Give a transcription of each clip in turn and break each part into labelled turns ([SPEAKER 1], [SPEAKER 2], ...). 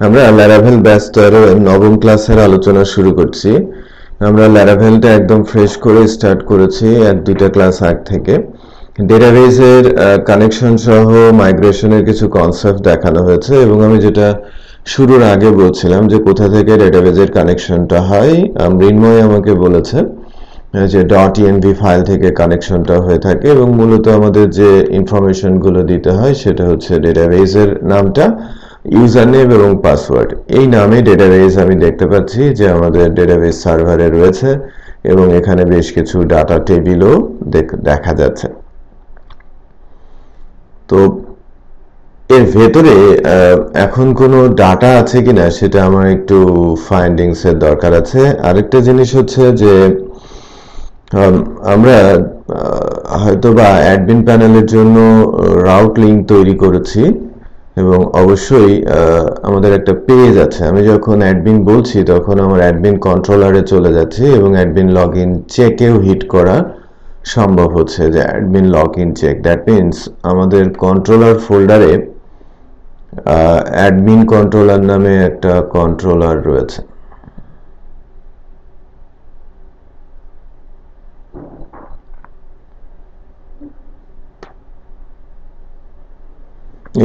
[SPEAKER 1] আমরা ল্যারাভেল ব্যাচ 13 এর নবম ক্লাসের আলোচনা শুরু করছি। আমরা ল্যারাভেলটা একদম ফ্রেশ করে স্টার্ট করেছি এক দুইটা ক্লাস আগ থেকে। ডেটাবেজের কানেকশন সহ মাইগ্রেশনের কিছু কনসেপ্ট দেখানো হয়েছে এবং আমি যেটা শুরুর আগে বলছিলাম যে কোথা থেকে ডেটাবেজের কানেকশনটা হয়, মৃন্ময় আমাকে বলেছে যে .env ফাইল থেকে কানেকশনটা হয়ে থাকে এবং মূলত আমাদের যে ইনফরমেশনগুলো দিতে হয় সেটা হচ্ছে ডেটাবেজের নামটা, ইউজার নেম এবং পাসওয়ার্ড। এই নামে ডেটাবেজ আমি দেখতে পাচ্ছি যে আমাদের ডেটাবেজ সার্ভারে রয়েছে এবং এখানে বেশ কিছু ডাটা টেবিলও দেখা যাচ্ছে। তো এর ভেতরে এখন কোনো ডাটা আছে কিনা সেটা আমার একটু ফাইন্ডিংস এর দরকার আছে। আরেকটা জিনিস হচ্ছে যে আমরা হয়তো বা অ্যাডমিন প্যানেলের জন্য রাউট লিঙ্ক তৈরি করেছি এবং অবশ্যই আমাদের একটা পেজ আছে। আমি যখন অ্যাডমিন বলছি তখন আমার অ্যাডমিন কন্ট্রোলারে চলে যাচ্ছে এবং অ্যাডমিন লগ ইন চেকেও হিট করা সম্ভব হচ্ছে যে admin log in check. That means আমাদের কন্ট্রোলার ফোল্ডারে অ্যাডমিন কন্ট্রোলার নামে একটা কন্ট্রোলার রয়েছে।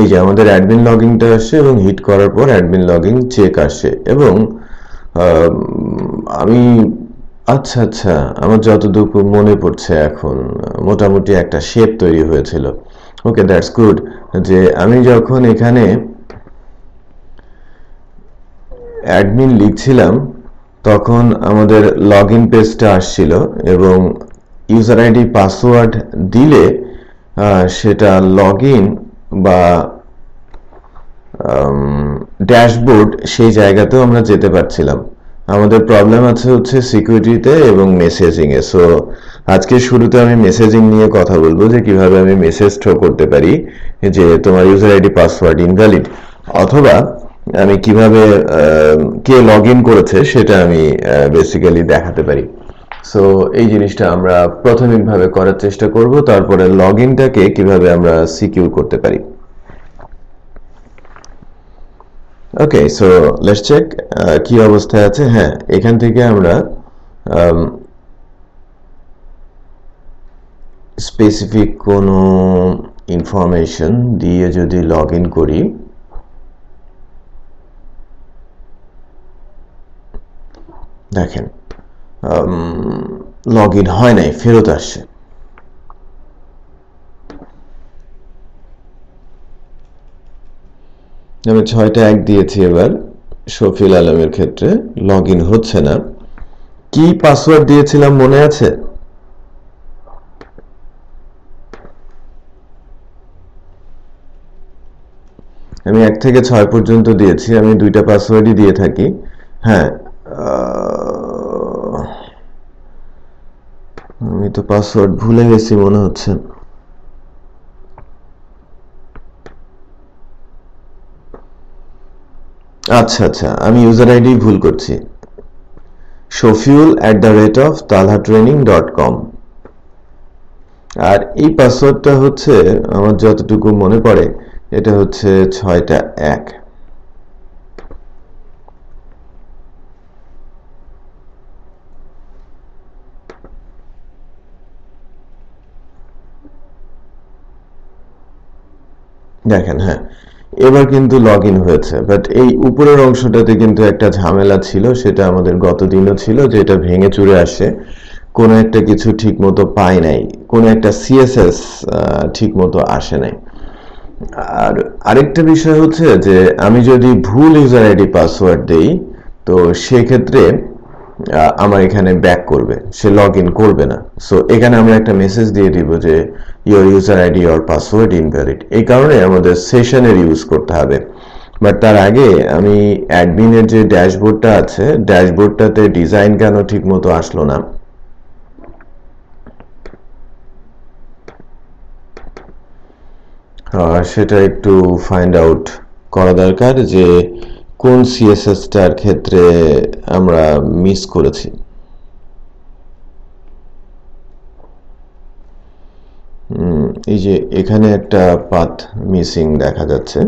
[SPEAKER 1] এই যে আমাদের অ্যাডমিন লগইনটা আসছে এবং হিট করার পর অ্যাডমিন লগইন চেক আসে এবং আমি আচ্ছা আচ্ছা আমার যতটুকু মনে পড়ছে এখন মোটামুটি একটা শেপ তৈরি হয়েছিল। ওকে, দ্যাটস গুড। যে আমি যখন এখানে অ্যাডমিন লিখছিলাম তখন আমাদের লগ ইন পেজটা আসছিল এবং ইউজার আইডি পাসওয়ার্ড দিলে সেটা লগ ইন বা ড্যাশবোর্ড সেই জায়গাতেও আমরা যেতে পারছিলাম। আমাদের প্রবলেম আছে হচ্ছে সিকিউরিটিতে এবং মেসেজিংয়ে। সো আজকে শুরুতে আমি মেসেজিং নিয়ে কথা বলবো যে কিভাবে আমি মেসেজ থ্রো করতে পারি যে তোমার ইউজার আইডি পাসওয়ার্ড ইনভ্যালিড, অথবা আমি কিভাবে কে লগ ইন করেছে সেটা আমি বেসিক্যালি দেখাতে পারি। সো এই জিনিসটা আমরা প্রাথমিকভাবে করার চেষ্টা করব, তারপরে লগ ইনটাকে কিভাবে আমরা সিকিউর করতে পারি। ওকে, সো লেটস চেক কি অবস্থায় আছে। হ্যাঁ, এখান থেকে আমরা স্পেসিফিক কোনো ইনফরমেশন দিয়ে যদি লগ ইন করি, দেখেন লগ ইন হয় নাই, ফেরত আসছে। আমি 6টা 1 দিয়েছি, এবার শফিল আলমের ক্ষেত্রে লগ ইন হচ্ছে না। কি পাসওয়ার্ড দিয়েছিলাম মনে আছে? আমি 1 থেকে 6 পর্যন্ত দিয়েছি, আমি 2টা পাসওয়ার্ডই দিয়ে থাকি। হ্যাঁ, আমি তো পাসওয়ার্ড ভুলে গেছি মনে হচ্ছে। আচ্ছা আচ্ছা, আমি ইউজার আইডি ভুল করছি, shafiul@talhatraining.com। আর এই পাসওয়ার্ডটা হচ্ছে আমার যতটুকু মনে পড়ে এটা হচ্ছে 6টা 1। দেখেন, হ্যাঁ এবার কিন্তু লগ ইন হয়েছে, বাট এই উপরের অংশটাতে কিন্তু একটা ঝামেলা ছিল, সেটা আমাদের গত দিনও ছিল, যে এটা ভেঙে চুরে আসে, কোনো একটা কিছু ঠিক মতো পাই নাই, কোনো একটা সিএসএস ঠিক মতো আসে নাই। আর আরেকটা বিষয় হচ্ছে যে আমি যদি ভুল ইউজার আইডি পাসওয়ার্ড দেই তো সেক্ষেত্রে আমার এখানে ব্যাক করবে, সে লগ ইন করবে না। সো এখানে আমরা একটা মেসেজ দিয়ে দিব যে your user ID or password invalid. এই কারণে আমাদের সেশনের ইউজ করতে হবে। বাট তার আগে আমি অ্যাডমিনের যে ড্যাশবোর্ডটা আছে, ড্যাশবোর্ডটাতে ডিজাইন কেন ঠিক মতো আসলো না সেটা একটু ফাইন্ড আউট করা দরকার, যে কোন সিএসএসটার ক্ষেত্রে আমরা মিস করেছি। এই যে এখানে একটা পাথ মিসিং দেখা যাচ্ছে।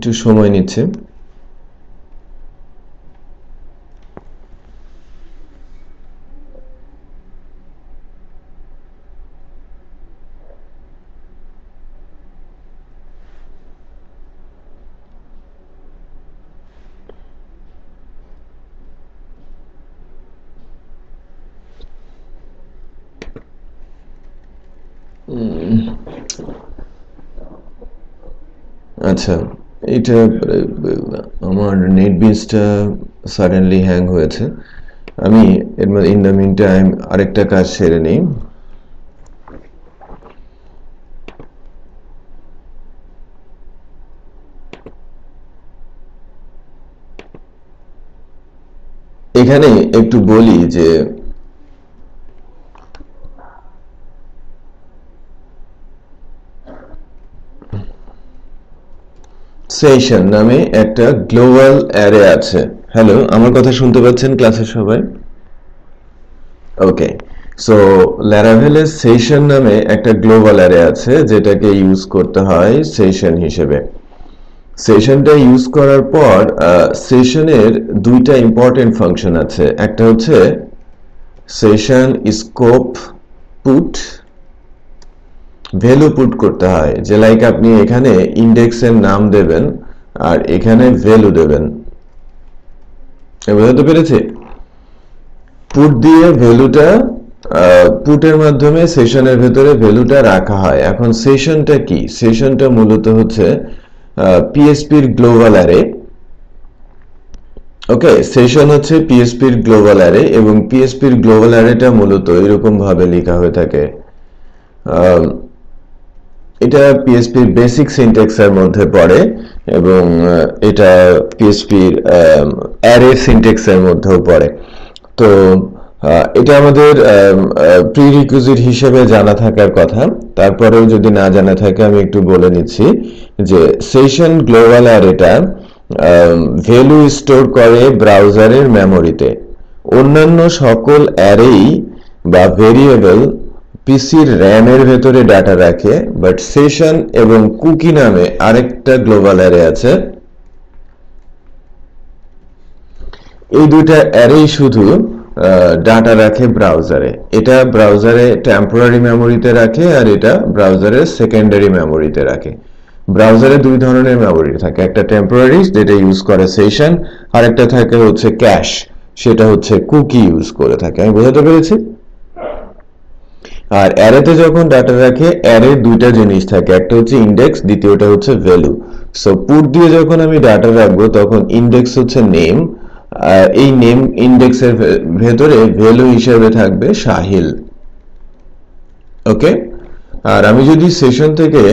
[SPEAKER 1] একটু সময় নিচ্ছে। আচ্ছা, এটা আমার নেটবিনসটা সাডেনলি হ্যাং হয়েছে। আমি ইন দ্য মিন টাইম আরেকটা কাজ সেরে নিই। এখানে একটু বলি যে সেশন নামে একটা গ্লোবাল অ্যারে আছে। হ্যালো, আমার কথা শুনতে পাচ্ছেন ক্লাসের সবাই? ওকে, সো ল্যারাভেলের সেশন নামে একটা গ্লোবাল অ্যারে আছে যেটাকে ইউজ করতে হয় সেশন হিসেবে। সেশনটা ইউজ করার পর সেশনের দুইটা ইম্পর্টেন্ট ফাংশন আছে। একটা হচ্ছে session scope put, value put করতে হয়, যে লাইক আপনি এখানে ইন্ডেক্সের নাম দেবেন আর এখানে ভ্যালু দেবেন। বুঝতে পেরেছি? পুট দিয়ে ভ্যালুটা পুটের মাধ্যমে সেশনের ভেতরে ভ্যালুটা রাখা হয়। এখন সেশনটা কি? সেশনটা মূলত হচ্ছে পিএসপির গ্লোবাল অ্যারে। ওকে, সেশন হচ্ছে পিএসপির গ্লোবাল অ্যারে এবং পিএসপির গ্লোবাল অ্যারেটা মূলত এরকম ভাবে লেখা হয়ে থাকে। এটা পিএসপির বেসিক সিনট্যাক্সের মধ্যে পড়ে এবং এটা পিএসপির অ্যারে সিনট্যাক্সের মধ্যেও পড়ে। তো এটা আমাদের প্রিরিকুইজিট হিসেবে জানা থাকার কথা। তারপরেও যদি না জানা থাকে আমি একটু বলে নিচ্ছি যে সেশন গ্লোবাল অ্যারেটা ভ্যালু স্টোর করে ব্রাউজারের মেমোরিতে। অন্যান্য সকল অ্যারেই বা ভেরিয়েবল পিসির র্যামের ভেতরে ডাটা রাখে, বাট সেশন এবং কুকি নামে আরেকটা গ্লোবাল অ্যারে আছে। এই দুইটা অ্যারেই শুধু ডাটা রাখে ব্রাউজারে। এটা ব্রাউজারে টেম্পোরারি মেমোরিতে রাখে আর এটা ব্রাউজারের সেকেন্ডারি মেমোরিতে রাখে। ব্রাউজারে দুই ধরনের মেমোরি থাকে, একটা টেম্পোরারি যেটা ইউজ করে সেশন, আর একটা থাকে হচ্ছে ক্যাশ, সেটা হচ্ছে কুকি ইউজ করে থাকে। আমি বোঝাতে পেরেছি? আর অ্যারেতে যখন ডাটা রাখে অ্যারে দুইটা জিনিস থাকে, একটা হচ্ছে ইন্ডেক্স, দ্বিতীয়টা হচ্ছে ভ্যালু। সো পুট দিয়ে যখন আমি ডাটা রাখবো তখন ইন্ডেক্স হচ্ছে নেম, এই নেম ইন্ডেক্সের ভেতরে ভ্যালু হিসেবে থাকবে সাহিল। ওকে, আর আমি যদি সেশন থেকে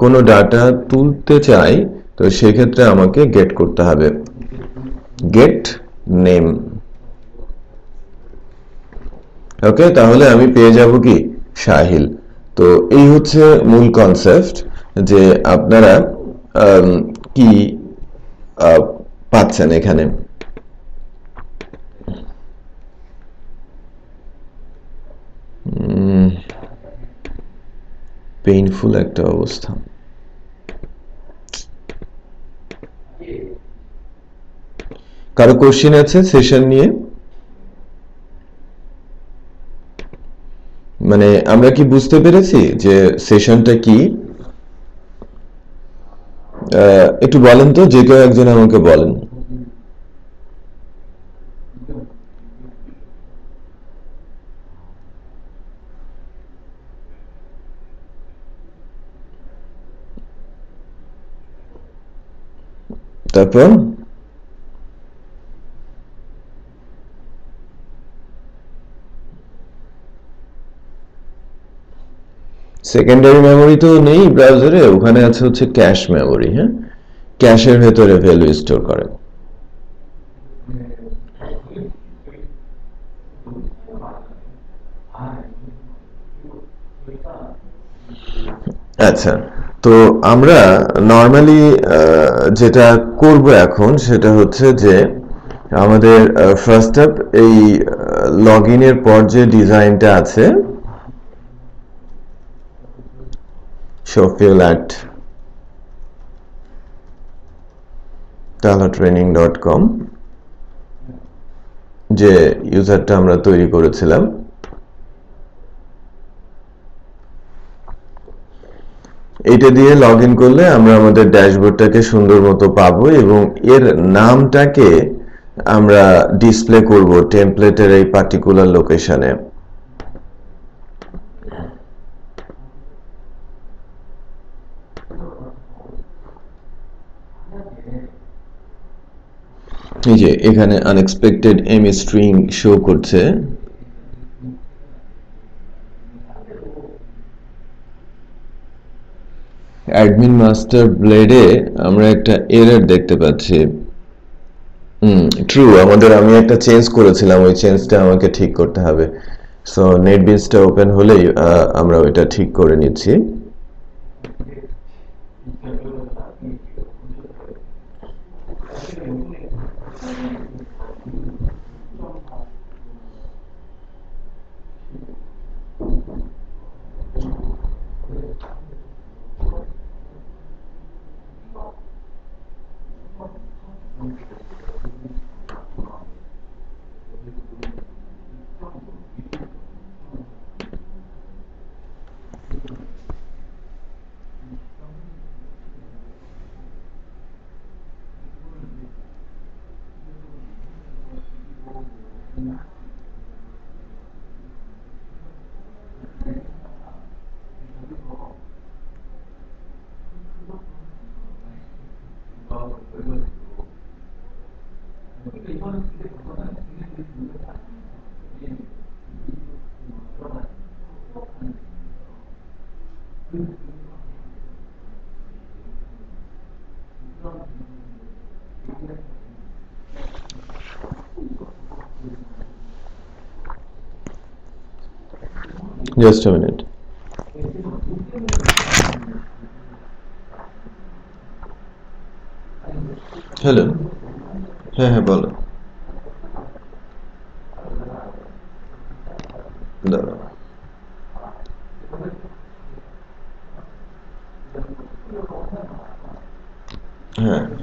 [SPEAKER 1] কোনো ডাটা তুলতে চাই তো সেক্ষেত্রে আমাকে গেট করতে হবে, গেট নেম। ওকে, তাহলে আমি পেয়ে যাব কি? সাহিল। তো এই হচ্ছে মূল কনসেপ্ট, যে আপনারা কি পাচ্ছেন এখানে। পেইনফুল একটা অবস্থা। কারো কোশ্চেন আছে সেশন নিয়ে? মানে আমরা কি বুঝতে পেরেছি যে সেশনটা কি? একটু বলেন তো, যে কেউ একজন আমাকে বলেন। তারপর সেকেন্ডারি মেমোরি তো নেই ব্রাউজারে, ওখানে আছে হচ্ছে ক্যাশ মেমোরি। হ্যাঁ, ক্যাশের ভেতরে ভ্যালু স্টোর করে। আচ্ছা, তো আমরা নর্মালি যেটা করব এখন সেটা হচ্ছে যে আমাদের ফার্স্ট স্টেপ, এই লগ ইনের পর যে ডিজাইনটা আছে শো ফিল অ্যাট talhatraining.com যে ইউজারটা আমরা তৈরি করেছিলাম। এটা দিয়ে লগ ইন করলে আমরা আমাদের ড্যাশবোর্ডটাকে সুন্দর মতো পাবো এবং এর নামটাকে আমরা ডিসপ্লে করব টেমপ্লেটের এই পার্টিকুলার লোকেশনে। এই যে এখানে আনএক্সপেক্টেড এমএ স্ট্রিং শো করছে। অ্যাডমিন মাস্টার ব্লেডে আমরা একটা এরর দেখতে পাচ্ছি। ট্রু, আমি একটা চেঞ্জ করেছিলাম, ওই চেঞ্জটা আমাকে ঠিক করতে হবে। সো নেটবিনসটা ওপেন হলেই আমরা ওইটা ঠিক করে নিচ্ছি। Just a minute. হ্যালো, হ্যাঁ বলো। দাঁড়াও,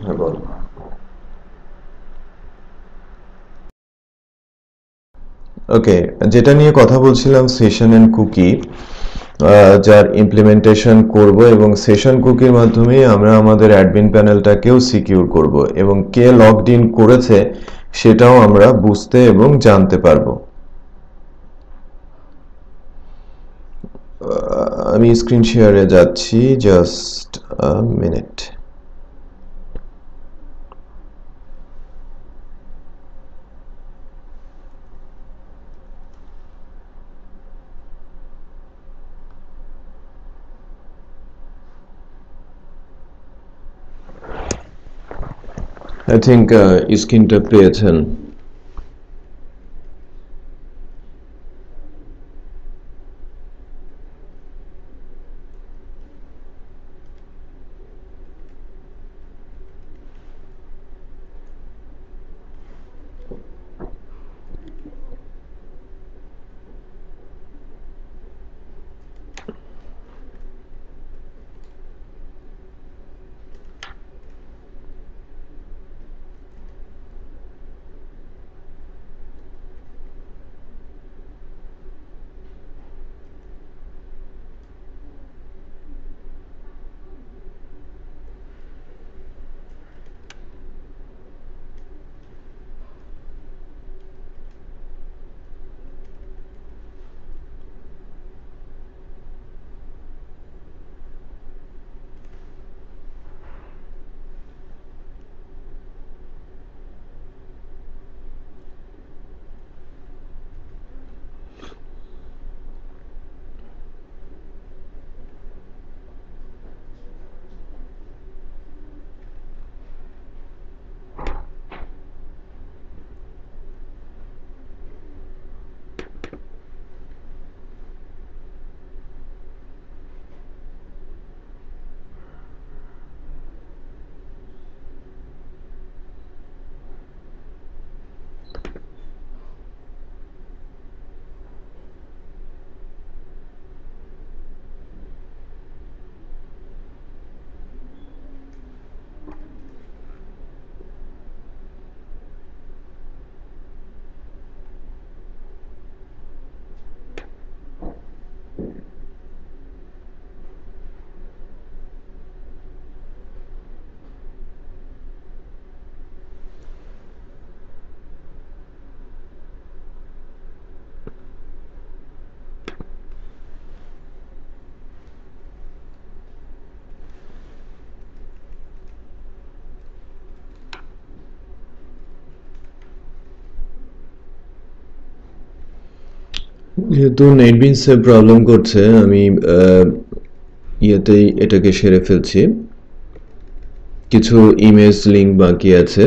[SPEAKER 1] হ্যাঁ বলো। ওকে, যেটা নিয়ে কথা বলছিলাম সেশন এন্ড কুকি, যার ইমপ্লিমেন্টেশন করব এবং সেশন কুকির মাধ্যমে আমরা আমাদের অ্যাডমিন প্যানেলটাকেও সিকিউর করব এবং কে লগড ইন করেছে সেটাও আমরা বুঝতে এবং জানতে পারবো। আমি স্ক্রিন শেয়ারে যাচ্ছি, just a minute. I think স্ক্রিনটা পেয়েছেন। যেহেতু নেটবিনসে প্রবলেম করছে, আমি ইয়েতেই এটাকে সেরে ফেলছি। কিছু ইমেজ লিঙ্ক বাকি আছে।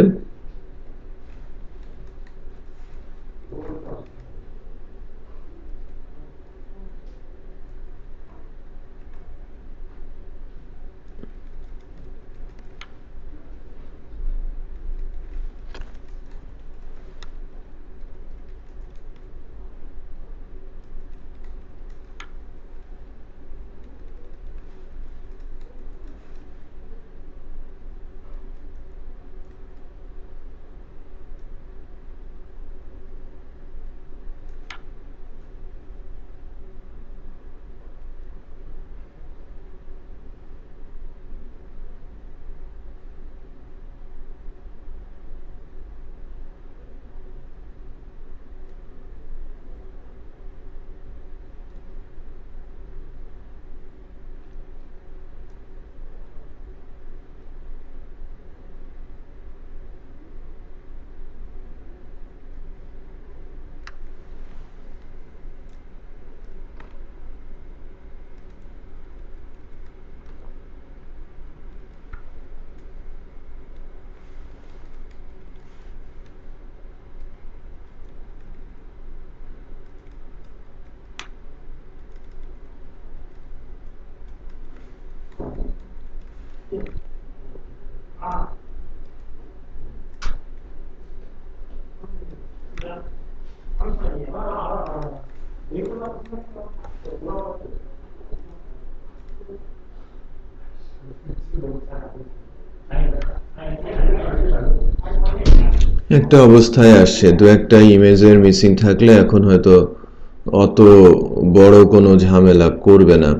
[SPEAKER 1] একটা অবস্থায় আসছে, দু একটা ইমেজের মিসিং থাকলে এখন হয়তো অত বড় কোনো ঝামেলা করবে না।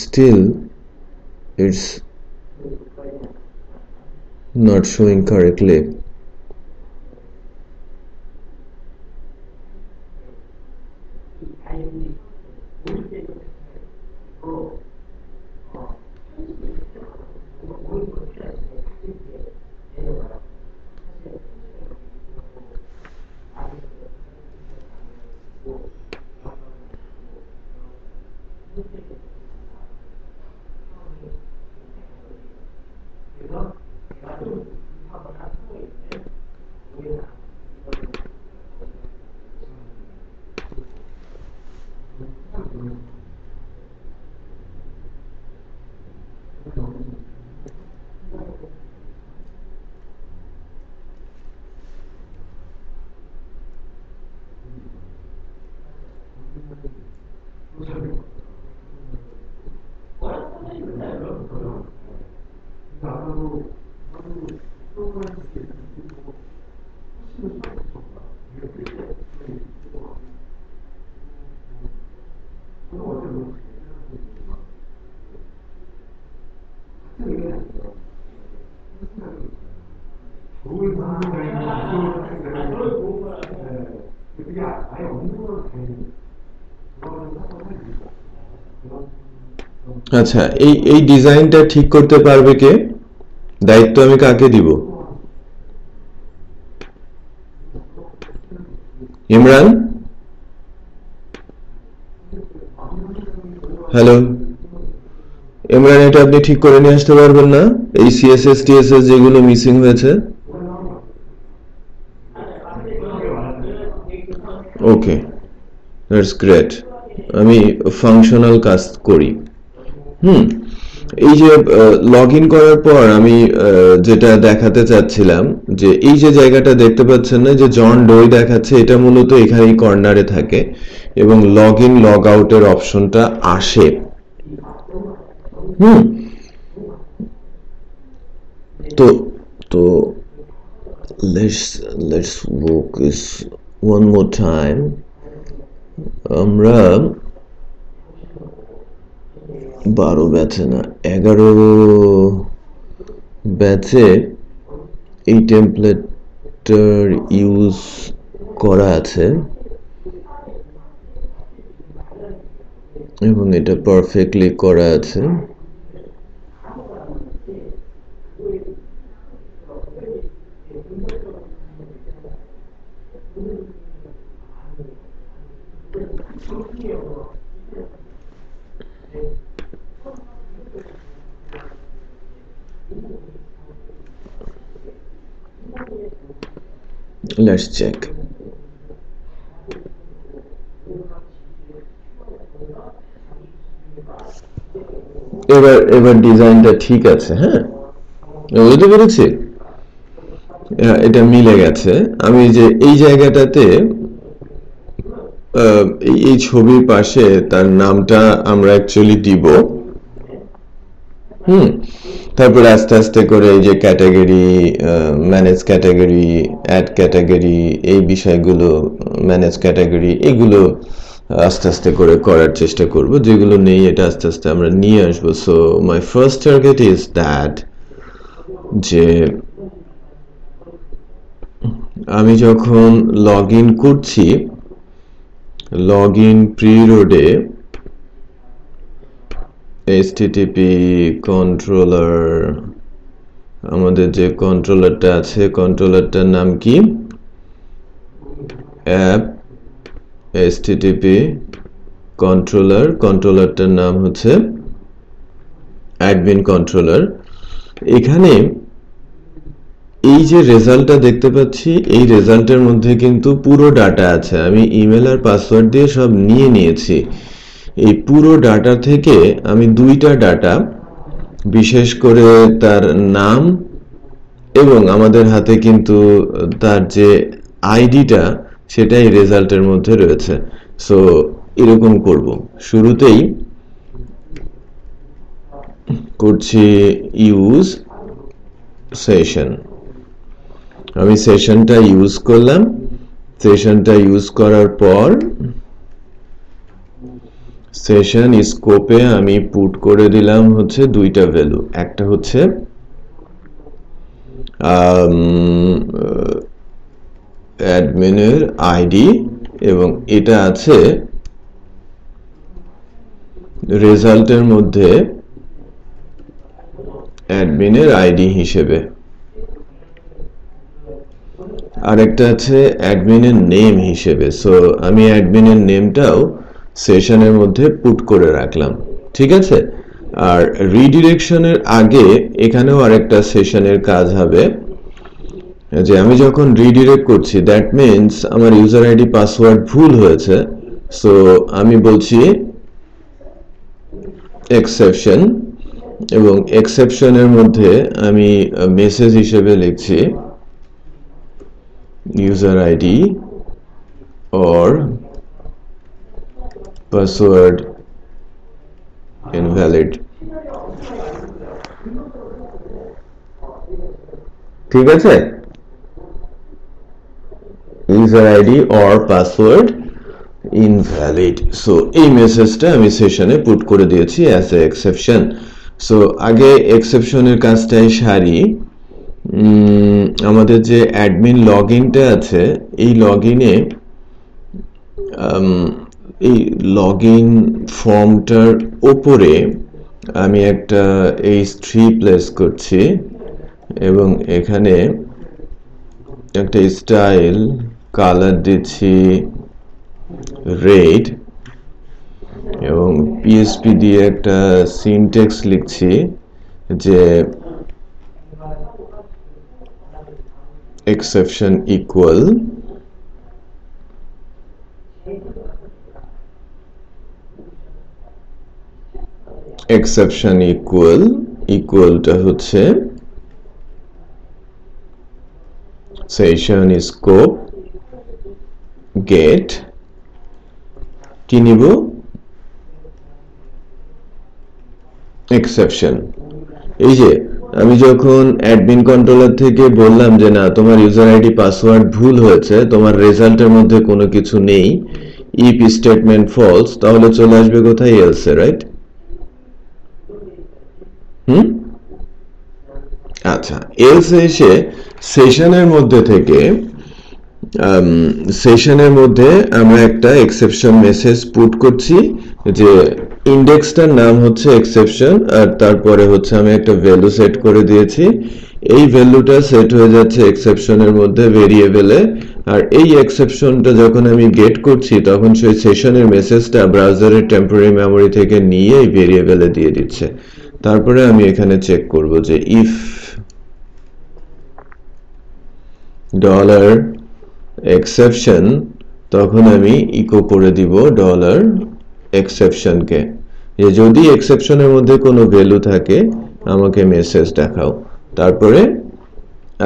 [SPEAKER 1] Still, it's not showing correctly. আচ্ছা, এই এই ডিজাইনটা ঠিক করতে পারবে কে? দায়িত্ব আমি কাকে দিব? ইমরান, হ্যালো ইমরান, এটা আপনি ঠিক করে নিয়ে আসতে পারবেন না? এই সিএসএস টিএসএস যেগুলো মিসিং হয়েছে। ওকে, দ্যাটস গ্রেট। আমি ফাংশনাল কাজ করি। এই যে লগ ইন করার পর আমি যেটা দেখাতে চাচ্ছিলাম, যে এই যে জায়গাটা দেখতে পাচ্ছেন না, যে জন ডোই দেখাচ্ছে, এটা মূলত এখানেই কর্নারে থাকে এবং লগ ইন লগ আউটের অপশনটা আসে। তো তো let's walk this one more time. আমরা 12 ব্যাচে না 11 ব্যাচে এই টেমপ্লেটটার ইউজ করা আছে এবং এটা পারফেক্টলি করা আছে। Let's check. এবার ডিজাইনটা ঠিক আছে। হ্যাঁ, বুঝতে পেরেছি, এটা মিলে গেছে। আমি যে এই জায়গাটাতে এই ছবির পাশে তার নামটা আমরা অ্যাকচুয়ালি দিব। তারপরে আস্তে আস্তে করে এই যে category, manage category, add category, এই বিষয়গুলো, ম্যানেজ ক্যাটাগরি, এগুলো আস্তে আস্তে করে করার চেষ্টা করব। যেগুলো নেই এটা আস্তে আস্তে আমরা নিয়ে আসবো। So my first target is that, যে আমি যখন লগ ইন করছি, লগ ইন পিরিয়ডে HTTP কন্ট্রোলার, আমাদের যে কন্ট্রোলারটা আছে, কন্ট্রোলারটার নাম কি? App HTTP controller. কন্ট্রোলারটার নাম হচ্ছে অ্যাডমিন কন্ট্রোলার। এখানে এই যে রেজাল্টটা দেখতে পাচ্ছি, এই রেজাল্টের মধ্যে কিন্তু পুরো ডাটা আছে। আমি ইমেল আর পাসওয়ার্ড দিয়ে সব নিয়ে নিয়েছি। এই পুরো ডাটা থেকে আমি দুইটা ডাটা, বিশেষ করে তার নাম এবং আমাদের হাতে কিন্তু তার যে আইডিটা, সেটাই রেজাল্টের মধ্যে রয়েছে। সো এরকম করব। শুরুতেই করছি ইউজ সেশন। আমি সেশনটা ইউজ করলাম। সেশনটা ইউজ করার পর সেশন স্কোপে আমি পুট করে দিলাম হচ্ছে দুইটা ভ্যালু। একটা হচ্ছে অ্যাডমিনের আইডি এবং এটা আছে রেজাল্টের মধ্যে অ্যাডমিনের আইডি হিসেবে। আরেকটা আছে অ্যাডমিনের নেম হিসেবে। সো আমি অ্যাডমিনের নেমটাও সেশনের মধ্যে পুট করে রাখলাম। ঠিক আছে। আর রিডিরেকশনের আগে এখানেও আরেকটা সেশনের কাজ হবে, যে আমি যখন রিডিরেক্ট করছি, দ্যাট মিনস আমার ইউজার আইডি পাসওয়ার্ড ভুল হয়েছে। সো আমি বলছি এক্সেপশন, এবং এক্সেপশনের মধ্যে আমি মেসেজ হিসেবে লিখছি user ID or password invalid। ঠিক আছে, user ID or password invalid। So এই মেসেজটা আমি সেশনে পুট করে দিয়েছি অ্যাজ এ এক্সেপশন। সো আগে এক্সেপশনের কাজটাই সারি। আমাদের যে অ্যাডমিন লগইনটা আছে, এই লগইনে এই লগইন ফর্মটার উপরে আমি একটা H3 প্লেস করছি এবং এখানে একটা স্টাইল কালার দিচ্ছি রেড এবং PHP দিয়ে একটা সিনট্যাক্স লিখছি যে exception equal টা হচ্ছে session scope get কি নিব exception। এই যে আমি যখন অ্যাডমিন কন্ট্রোলার থেকে বললাম যে না, তোমার ইউজার আইডি পাসওয়ার্ড ভুল হয়েছে, তোমার রেজাল্টের মধ্যে কোনো কিছু নেই, ইফ স্টেটমেন্ট ফলস, তাহলে চলে আসবে কোথায়? এলস এ, রাইট? আচ্ছা, এলস এসে সেশনের মধ্যে থেকে সেশনের মধ্যে আমরা একটা এক্সেপশন মেসেজ পুট করছি যে ইন্ডেক্সটার নাম হচ্ছে এক্সেপশন, আর তারপরে হচ্ছে আমি একটা ভ্যালু সেট করে দিয়েছি। এই ভ্যালুটা সেট হয়ে যাচ্ছে এক্সেপশনের মধ্যে ভেরিয়েবলে, আর এই এক্সেপশনটা যখন আমি গেট করছি তখন সেই সেশনের মেসেজটা ব্রাউজারের টেম্পোরারি মেমরি থেকে নিয়ে এই ভেরিয়েবলে দিয়ে দিচ্ছে। তারপরে আমি এখানে চেক করব যে ইফ ডলার এক্সেপশন, তখন আমি ইকো করে দিব ডলার এক্সেপশনকে, যে যদি এক্সেপশনের মধ্যে কোনো ভ্যালু থাকে আমাকে মেসেজ দেখাও। তারপরে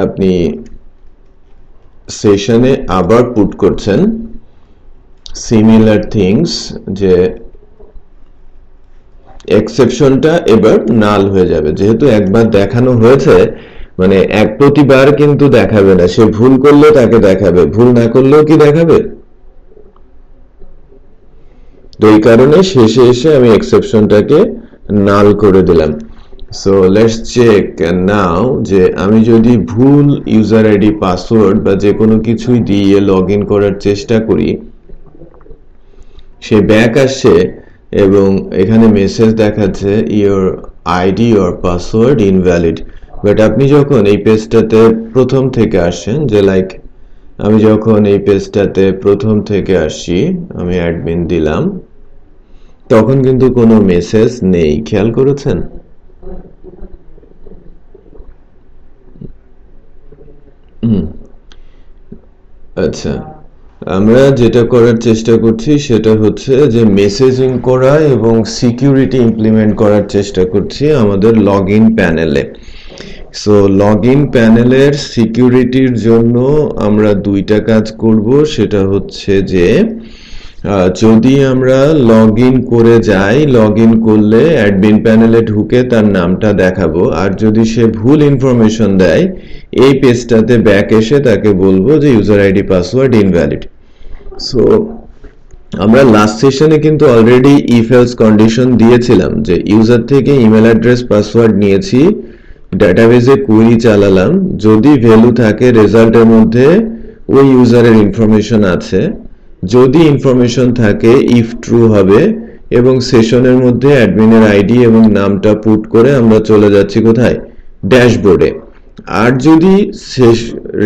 [SPEAKER 1] আপনি সেশনে আবার পুট করছেন সিমিলার থিংস, যে এক্সেপশনটা এবার নাল হয়ে যাবে, যেহেতু একবার দেখানো হয়েছে, মানে এক প্রতিবার কিন্তু দেখাবে না, সে ভুল করলে তাকে দেখাবে, ভুল না করলেও কি দেখাবে? তো এই কারণে শেষে এসে আমি এক্সেপশনটাকে নাল করে দিলাম। সো লেটস চেক নাও যে আমি যদি ভুল ইউজার আইডি পাসওয়ার্ড বা যে কোনো কিছুই দিয়ে লগ ইন করার চেষ্টা করি, সে ব্যাক আসছে এবং এখানে মেসেজ দেখাচ্ছে your ID or password invalid. But আপনি যখন এই পেজটাতে প্রথম থেকে আসেন, যে লাইক আমি যখন এই পেজটাতে প্রথম থেকে আসি, আমি অ্যাডমিন দিলাম, তখন কিন্তু কোনো মেসেজ নেই, খেয়াল করেছেন? আচ্ছা, আমরা যেটা করার চেষ্টা করছি সেটা হচ্ছে যে মেসেজিং করা এবং সিকিউরিটি ইমপ্লিমেন্ট করার চেষ্টা করছি আমাদের লগ ইন প্যানেলে। সো লগ ইন প্যানেলের সিকিউরিটির জন্য আমরা দুইটা কাজ করব। সেটা হচ্ছে যে যদি আমরা লগ ইন করে যাই, লগ ইন করলে অ্যাডমিন প্যানেলে ঢুকে তার নামটা দেখাবো, আর যদি সে ভুল ইনফরমেশন দেয় এই পেজটাতে ব্যাক এসে তাকে বলবো যে user ID password invalid. So আমরা লাস্ট সেশনে কিন্তু অলরেডি ইফ এলস কন্ডিশন দিয়েছিলাম যে ইউজার থেকে ইমেল অ্যাড্রেস পাসওয়ার্ড নিয়েছি, ডাটাবেজে কুইরি চালালাম, যদি ভ্যালু থাকে রেজাল্টের মধ্যে ওই ইউজারের ইনফরমেশন আছে, যদি ইনফরমেশন থাকে ইফ ট্রু হবে, এবং সেশনের মধ্যে অ্যাডমিনের আইডি এবং নামটা পুট করে আমরা চলে যাচ্ছি কোথায়? ড্যাশবোর্ডে। আর যদি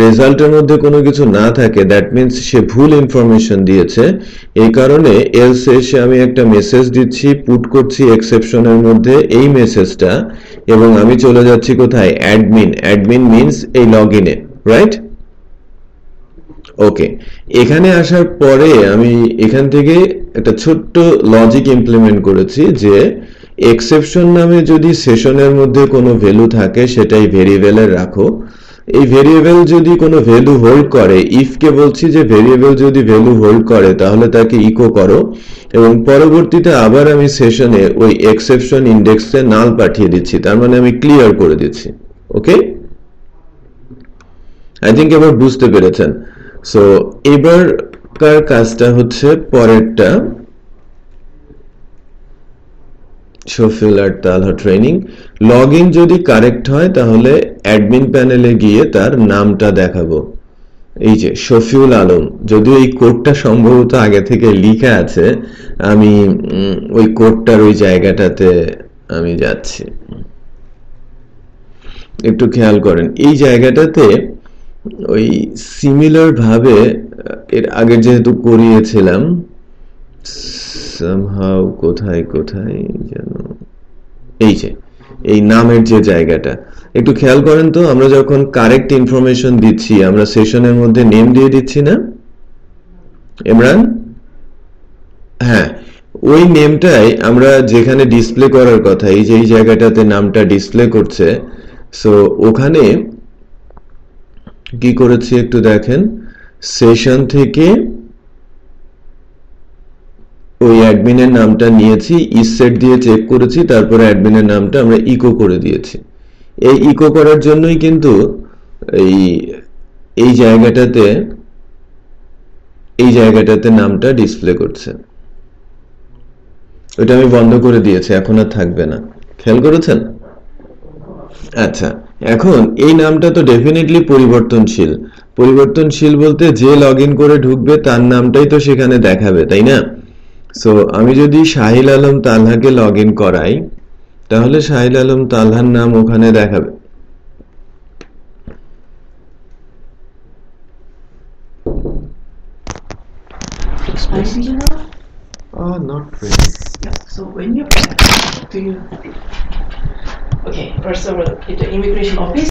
[SPEAKER 1] রেজাল্টের মধ্যে কোনো কিছু না থাকে, দ্যাট মিন্স সে ভুল ইনফরমেশন দিয়েছে, এই কারণে এলস এসে আমি একটা মেসেজ দিচ্ছি, পুট করছি এক্সেপশনের মধ্যে এই মেসেজটা, এবং আমি চলে যাচ্ছি কোথায়? অ্যাডমিন। অ্যাডমিন মিন্স এই লগ ইনে, রাইট? ওকে, এখানে আসার পরে আমি এখান থেকে একটা ছোট্ট লজিক ইমপ্লিমেন্ট করেছি যে এক্সেপশন নামে যদি সেশনের মধ্যে কোনো ভ্যালু থাকে সেটাই ভেরিয়েবলে রাখো। এই ভেরিয়েবল যদি কোনো ভ্যালু হোল্ড করে, ইফ কে বলছি যে ভেরিয়েবল যদি ভ্যালু হোল্ড করে তাহলে তাকে ইকো করো, এবং পরবর্তীতে আবার আমি সেশনে ওই এক্সেপশন ইন্ডেক্সে নাল পাঠিয়ে দিচ্ছি, তার মানে আমি ক্লিয়ার করে দিচ্ছি। ওকে, আই থিঙ্ক এবার বুঝতে পেরেছেন। সো এবারকার কাজটা হচ্ছে পরেরটা, শফিউল আর তালহা ট্রেনিং। লগ ইন যদি কারেক্ট হয় তাহলে অ্যাডমিন প্যানেলে গিয়ে তার নামটা দেখাবো, এই যে শফিউল আলম। যদিও এই কোডটা সম্ভবত আগে থেকে লেখা আছে, আমি ওই কোডটার ওই জায়গাটাতে আমি যাচ্ছি, একটু খেয়াল করেন। এই জায়গাটাতে ওই সিমিলার ভাবে এর আগে যেহেতু করিয়েছিলাম, somehow কোথায় কোথায় যেন, এই যে এই নামের যে জায়গাটা, একটু খেয়াল করেন তো। আমরা যখন কারেক্ট ইনফরমেশন দিচ্ছি আমরা সেশনের মধ্যে নেম দিয়ে দিচ্ছি না ইমরান? হ্যাঁ, ওই নেমটাই আমরা যেখানে ডিসপ্লে করার কথা, এই যে এই জায়গাটাতে নামটা ডিসপ্লে করছে। সো ওখানে কি করেছি একটু দেখেন, সেশন থেকে ওই অ্যাডমিনের নামটা নিয়েছি, ইসেট দিয়ে চেক করেছি, তারপরে অ্যাডমিনের নামটা আমরা ইকো করে দিয়েছি। এই ইকো করার জন্যই কিন্তু এই জায়গাটাতে এই জায়গাটাতে নামটা ডিসপ্লে করছে। ওটা আমি বন্ধ করে দিয়েছি, এখন আর থাকবে না। খেয়াল করেছেন? আচ্ছা, এখন এই নামটা তো ডেফিনেটলি পরিবর্তনশীল। পরিবর্তনশীল বলতে যে লগ ইন করে ঢুকবে তার নামটাই তো সেখানে দেখাবে, তাই না? সো আমি যদি শাহিল আলম তালহাকে লগ ইন করাই, তাহলে শাহিল আলম তালহার নাম ওখানে দেখাবে। Not really.
[SPEAKER 2] Yeah, so when you do you okay, first of all, the immigration office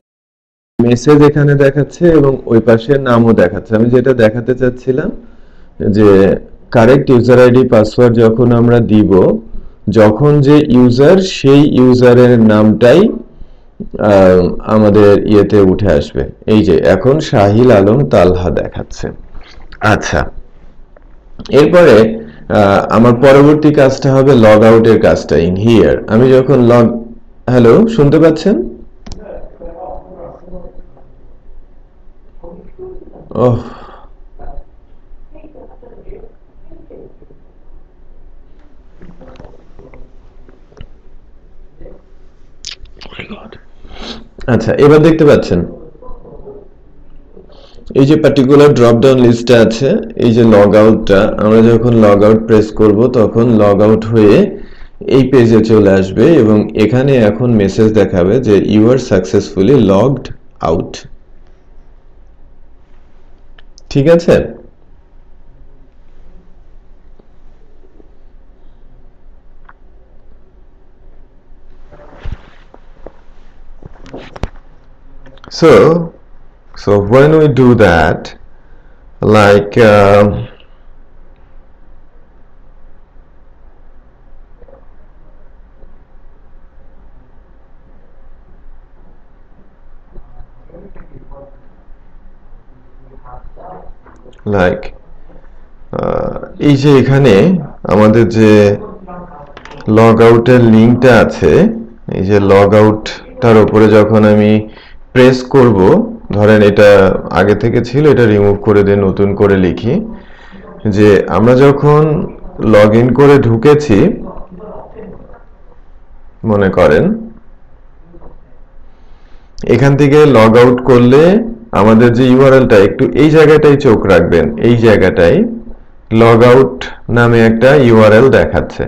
[SPEAKER 1] message এখানে দেখাচ্ছে এবং ওই পাশে নামও দেখাচ্ছে। আমি যেটা দেখাতে চাচ্ছিলাম যে কারেক্ট ইউজার আইডি পাসওয়ার্ড যখন আমরা দিব, যখন যে ইউজার সেই ইউজারের নামটাই আমাদের ইয়েতে উঠে আসবে। এই যে এখন শাহিল আলম তালহা দেখাচ্ছে। আচ্ছা, এরপরে আমার পরবর্তী কাজটা হবে লগ আউটের কাজটা। ইন হিয়ার আমি যখন হ্যালো, শুনতে পাচ্ছেন? ওহ, আচ্ছা, এবার দেখতে পাচ্ছেন এই যে পার্টিকুলার ড্রপ ডাউন লিস্টে আছে, এই যে লগ আউটটা, আমরা যখন লগ আউট প্রেস করব তখন লগ আউট হয়ে এই পেজে চলে আসবে এবং এখানে এখন মেসেজ দেখাবে যে you are successfully logged out. ঠিক আছে? So when we do that, like এই যে এখানে আমাদের যে লগ আউটের লিঙ্কটা আছে, এই যে লগ আউটটার উপরে যখন আমি প্রেস করব, ধরেন এটা আগে থেকে ছিল, এটা রিমুভ করে দিয়ে নতুন করে লিখি যে আমরা যখন লগ ইন করে ঢুকেছি, মনে করেন এখান থেকে লগ আউট করলে আমাদের যে ইউআরএলটা, একটু এই জায়গাটাই চোখ রাখবেন, এই জায়গাটায় লগ আউট নামে একটা ইউআরএল দেখাচ্ছে।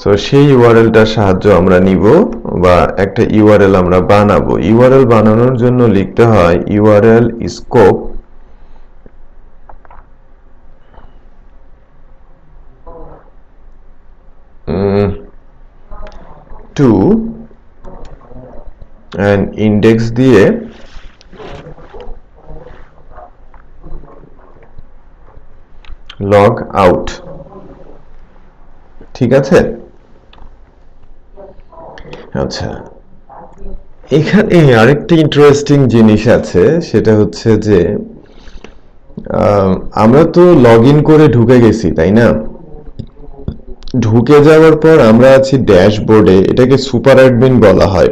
[SPEAKER 1] সো সেই ইউআরএলটার সাহায্য আমরা নিব বা একটা ইউআরএল আমরা বানাবো। ইউআরএল বানানোর জন্য লিখতে হয় URL scope two and index দিয়ে লগ আউট। ঠিক আছে? আচ্ছা, এখানে আরেকটি ইন্টারেস্টিং জিনিস আছে, সেটা হচ্ছে যে আমরা তো লগ ইন করে ঢুকে গেছি, তাই না? ঢুকে যাওয়ার পর আমরা আছি ড্যাশবোর্ডে, এটাকে সুপার অ্যাডমিন বলা হয়।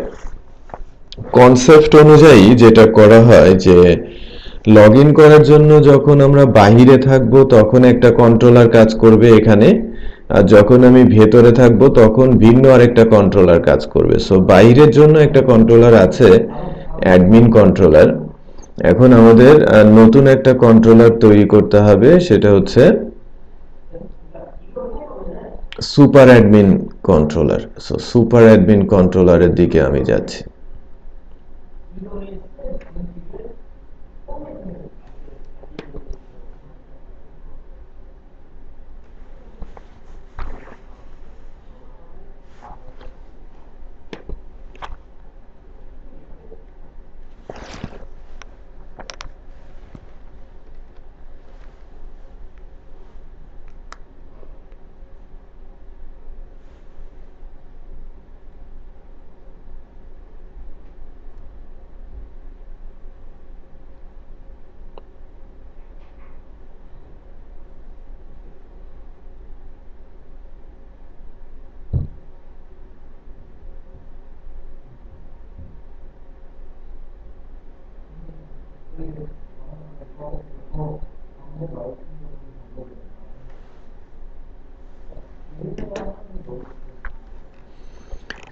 [SPEAKER 1] কনসেপ্ট অনুযায়ী যেটা করা হয় যে লগ ইন করার জন্য যখন আমরা বাহিরে থাকবো তখন একটা কন্ট্রোলার কাজ করবে এখানে, আর যখন আমি ভেতরে থাকবো তখন ভিন্ন আরেকটা কন্ট্রোলার কাজ করবে। সো বাইরের জন্য একটা কন্ট্রোলার আছে, অ্যাডমিন কন্ট্রোলার। এখন আমাদের নতুন একটা কন্ট্রোলার তৈরি করতে হবে, সেটা হচ্ছে super admin controller. So super admin কন্ট্রোলারের দিকে আমি যাচ্ছি।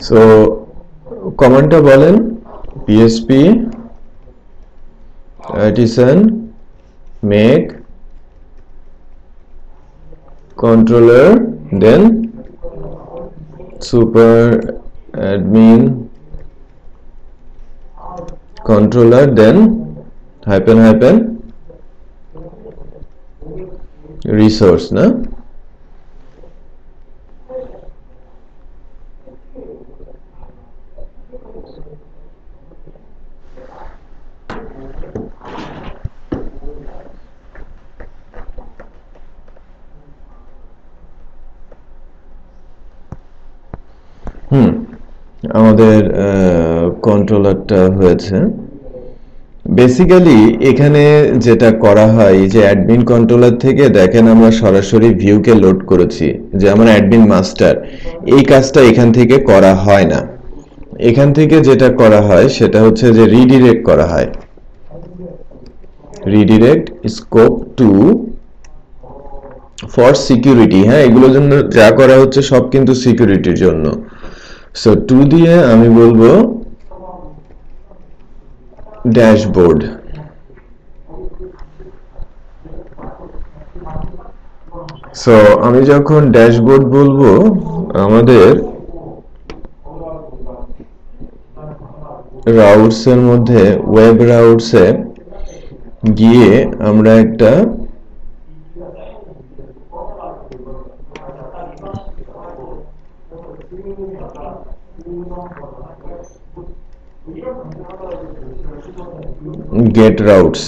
[SPEAKER 1] সো কমান্ডটা বলেন PSP artisan make controller then super admin controller then hyphen resource না আমাদের কন্ট্রোলারটা হয়েছে বেসিক্যালি এখানে যেটা করা হয় যে অ্যাডমিন কন্ট্রোলার থেকে দেখেন আমরা সরাসরি ভিউকে লোড করেছি যে আমার অ্যাডমিন মাস্টার এই কাজটা এখান থেকে করা হয় না এখান থেকে যেটা করা হয় সেটা হচ্ছে যে রিডিরেক্ট করা হয় redirect scope two for security হ্যাঁ এগুলোর জন্য যা করা হচ্ছে সব কিন্তু সিকিউরিটির জন্য সো টু দিয়ে আমি বলবো ড্যাশবোর্ড সো আমি যখন ড্যাশবোর্ড বলবো আমাদের রাউটসের মধ্যে ওয়েব রাউটসে গিয়ে আমরা একটা get routes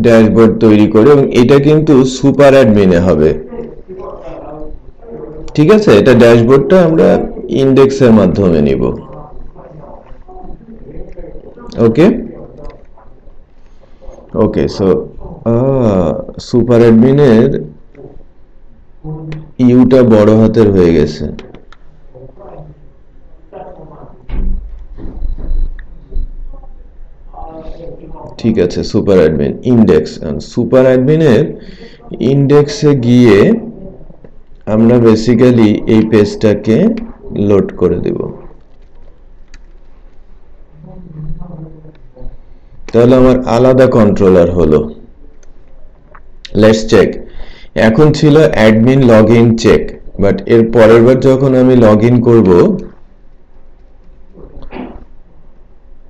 [SPEAKER 1] ড্যাশবোর্ড তৈরি করে এবং এটা কিন্তু সুপার অ্যাডমিনে হবে ঠিক আছে এটা ড্যাশবোর্ডটা আমরা ইন্ডেক্সের মাধ্যমে নিব ওকে ওকে সো সুপার অ্যাডমিনের ইউটা বড় হাতের হয়ে গেছে ঠিক আছে সুপার অ্যাডমিন ইন্ডেক্স সুপার অ্যাডমিনের ইন্ডেক্সে গিয়ে আমরা বেসিক্যালি এই পেজটাকে লোড করে দেব তাহলে আমার আলাদা কন্ট্রোলার হলো লেটস চেক এখন ছিল অ্যাডমিন লগইন চেক বাট এর পরের বার যখন আমি লগইন করব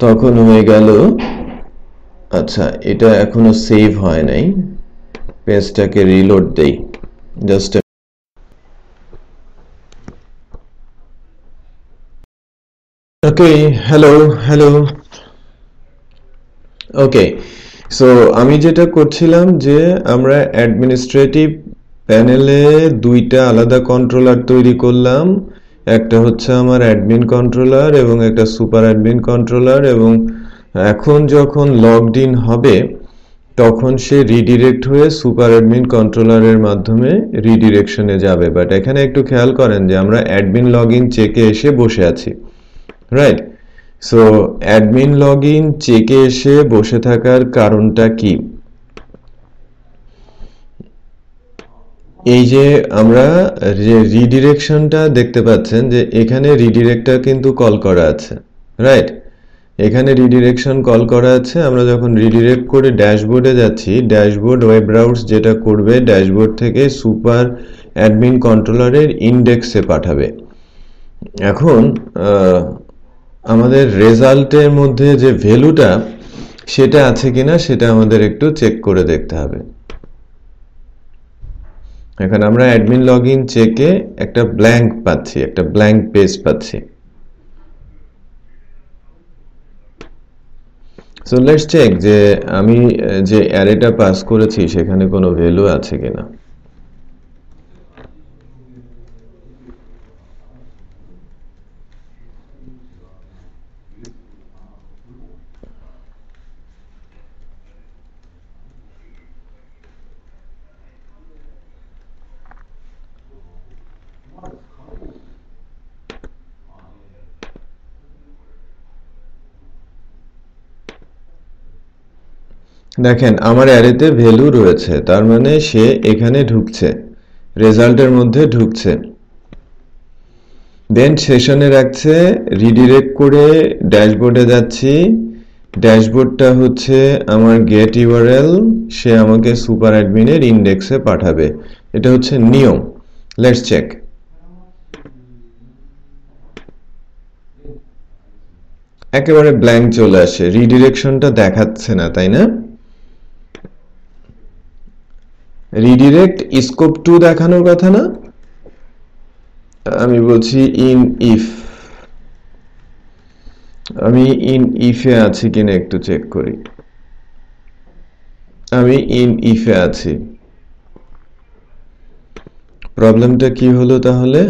[SPEAKER 1] তখন হয়ে গেল আচ্ছা এটা এখনো সেভ হয় নাই পেজটাকে রিলোড দেই just okay hello okay so আমি যেটা করছিলাম যে আমরা অ্যাডমিনিস্ট্রেটিভ প্যানেলে দুইটা আলাদা কন্ট্রোলার তৈরি করলাম একটা হচ্ছে আমার অ্যাডমিন কন্ট্রোলার এবং একটা সুপার অ্যাডমিন কন্ট্রোলার এবং এখন যখন লগড ইন হবে তখন সে রিডিরেক্ট হয়ে সুপার অ্যাডমিন কন্ট্রোলারের মাধ্যমে রিডিরেকশনে যাবে বাট এখানে একটু খেয়াল করেন যে আমরা অ্যাডমিন লগইন চেকে এসে বসে আছি রাইট সো অ্যাডমিন লগইন চেকে এসে বসে থাকার কারণটা কি এই যে আমরা যে রিডিরেকশনটা দেখতে পাচ্ছেন যে এখানে রিডিরেক্টর কিন্তু কল করা আছে রাইট এখানে রিডিরেকশন কল করা আছে আমরা যখন রিডিরেক্ট করে ড্যাশবোর্ডে যাচ্ছি ড্যাশবোর্ড ওয়েব ব্রাউজার যেটা করবে ড্যাশবোর্ড থেকে সুপার অ্যাডমিন কন্ট্রোলারের ইন্ডেক্সে পাঠাবে এখন আমাদের রেজাল্টের মধ্যে যে ভ্যালুটা সেটা আছে কিনা সেটা আমাদের একটু চেক করে দেখতে হবে এখন আমরা অ্যাডমিন লগইন চেকে একটা ব্ল্যাঙ্ক পাচ্ছি একটা ব্ল্যাঙ্ক পেজ পাচ্ছি সো লেটস চেক যে আমি যে অ্যারেটা পাস করেছি সেখানে কোনো ভ্যালু আছে কিনা দেখেন আমার অ্যারেতে ভ্যালু রয়েছে, তার মানে সে এখানে ঢুকছে, রেজাল্টের মধ্যে ঢুকছে। দেন সেশনে রাখছে, রিডিরেক্ট করে ড্যাশবোর্ডে যাচ্ছি। ড্যাশবোর্ডটা হচ্ছে আমার গেট ইউআরএল, সে আমাকে সুপার অ্যাডমিনের ইন্ডেক্সে পাঠাবে। এটা হচ্ছে নিয়ম। Let's check. একেবারে ব্ল্যাঙ্ক চলে আসে, রিডিরেকশনটা দেখাচ্ছে না, তাই না? রিডিরেক্ট স্কোপ 2 দেখানোর কথা না? আমি বলছি ইন ইফ। আমি ইন ইফে আছি কিনা একটু চেক করি। আমি ইন ইফে আছি। প্রবলেমটা কি হলো তাহলে?